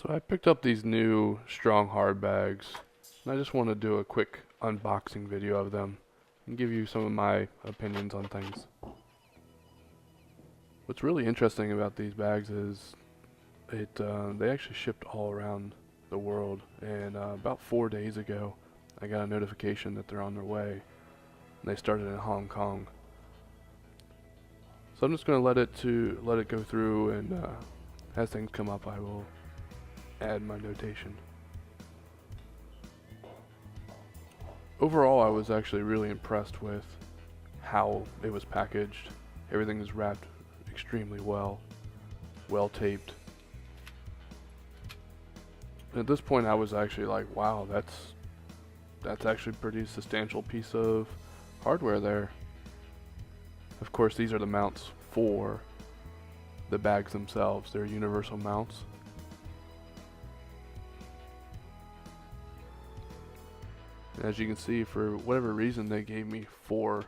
So I picked up these new Strong Hardbags, and I just want to do a quick unboxing video of them and give you some of my opinions on things. What's really interesting about these bags is they actually shipped all around the world, and about 4 days ago I got a notification that they're on their way, and they started in Hong Kong. So I'm just going to let it go through, and as things come up I will add my notation. Overall, I was actually really impressed with how it was packaged. Everything is wrapped extremely well taped. At this point I was actually like, wow, that's actually a pretty substantial piece of hardware there. Of course, these are the mounts for the bags themselves. They're universal mounts. And as you can see, for whatever reason, they gave me four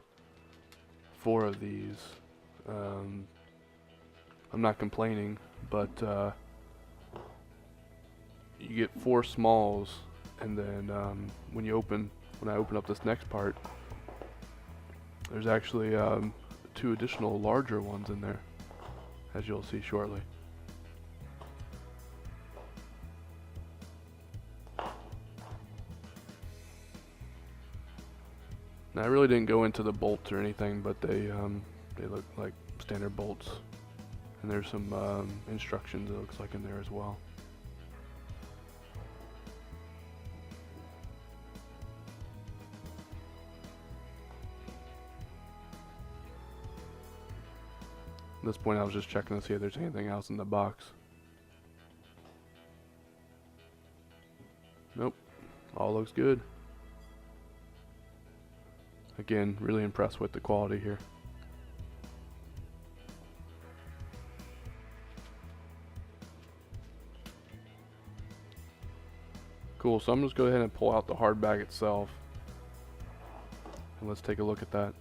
of these. I'm not complaining, but you get 4 smalls, and then when I open up this next part, there's actually 2 additional larger ones in there, as you'll see shortly. Now, I really didn't go into the bolts or anything, but they look like standard bolts, and there's some instructions, it looks like, in there as well. At this point I was just checking to see if there's anything else in the box. Nope, all looks good. Again, really impressed with the quality here. Cool, so I'm just going to go ahead and pull out the hard bag itself, and let's take a look at that.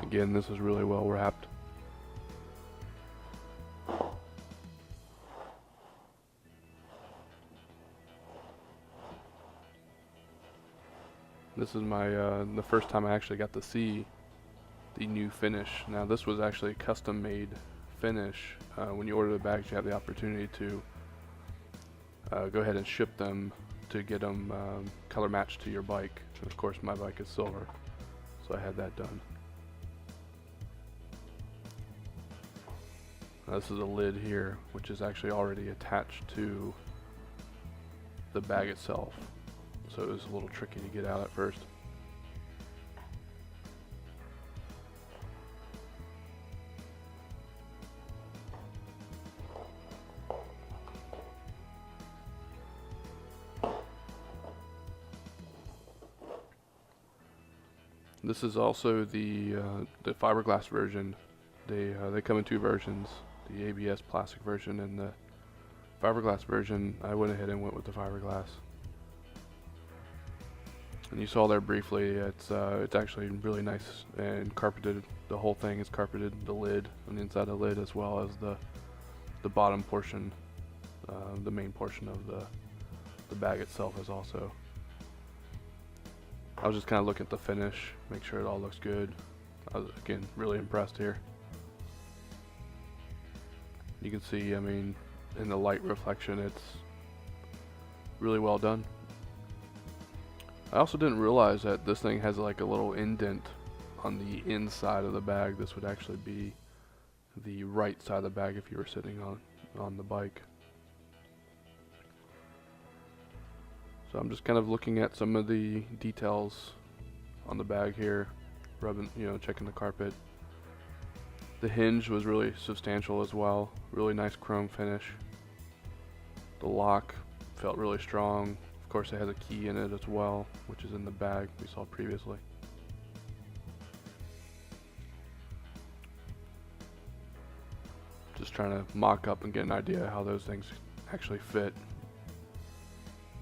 Again, this is really well wrapped. This is my the first time I actually got to see the new finish. Now, this was actually a custom made finish. When you order the bags, you have the opportunity to go ahead and ship them to get them color matched to your bike. And of course my bike is silver, so I had that done. This is a lid here, which is actually already attached to the bag itself, so it was a little tricky to get out at first. This is also the fiberglass version. They come in 2 versions. The ABS plastic version and the fiberglass version. I went ahead and went with the fiberglass. And you saw there briefly, it's actually really nice and carpeted. The whole thing is carpeted. The lid on the inside of the lid, as well as the bottom portion, the main portion of the bag itself is also. I was just kind of looking at the finish, make sure it all looks good. I was, again, really impressed here. You can see, I mean, in the light reflection, it's really well done. I also didn't realize that this thing has like a little indent on the inside of the bag. This would actually be the right side of the bag if you were sitting on the bike. So I'm just kind of looking at some of the details on the bag here, checking the carpet. The hinge was really substantial as well, really nice chrome finish. The lock felt really strong. Of course, it has a key in it as well, which is in the bag we saw previously. just trying to mock up and get an idea how those things actually fit.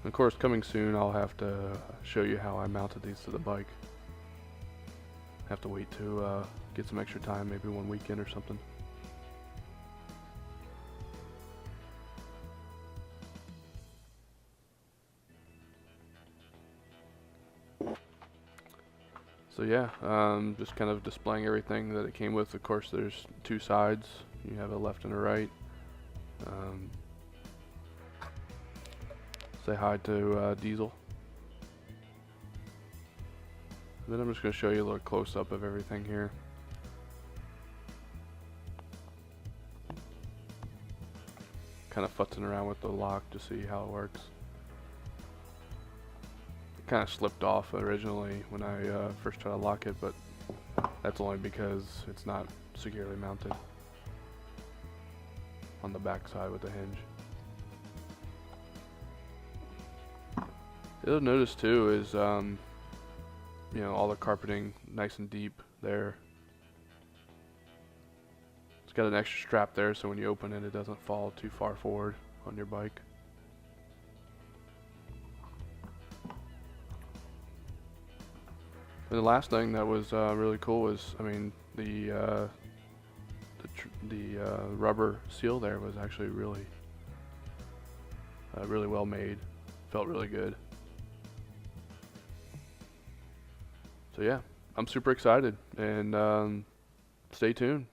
And of course, coming soon, I'll have to show you how I mounted these to the bike. Have to wait to get some extra time, maybe one weekend or something. So yeah, just kind of displaying everything that it came with. Of course, there's two sides. You have a left and a right. Say hi to Diesel. Then I'm just going to show you a little close-up of everything here. Kind of futzing around with the lock to see how it works. It kind of slipped off originally when I first tried to lock it, but that's only because it's not securely mounted on the back side with the hinge. The other notice too is you know, all the carpeting nice and deep there. It's got an extra strap there so when you open it, it doesn't fall too far forward on your bike. And the last thing that was really cool was, I mean, the rubber seal there was actually really well made. Felt really good. So yeah, I'm super excited, and stay tuned.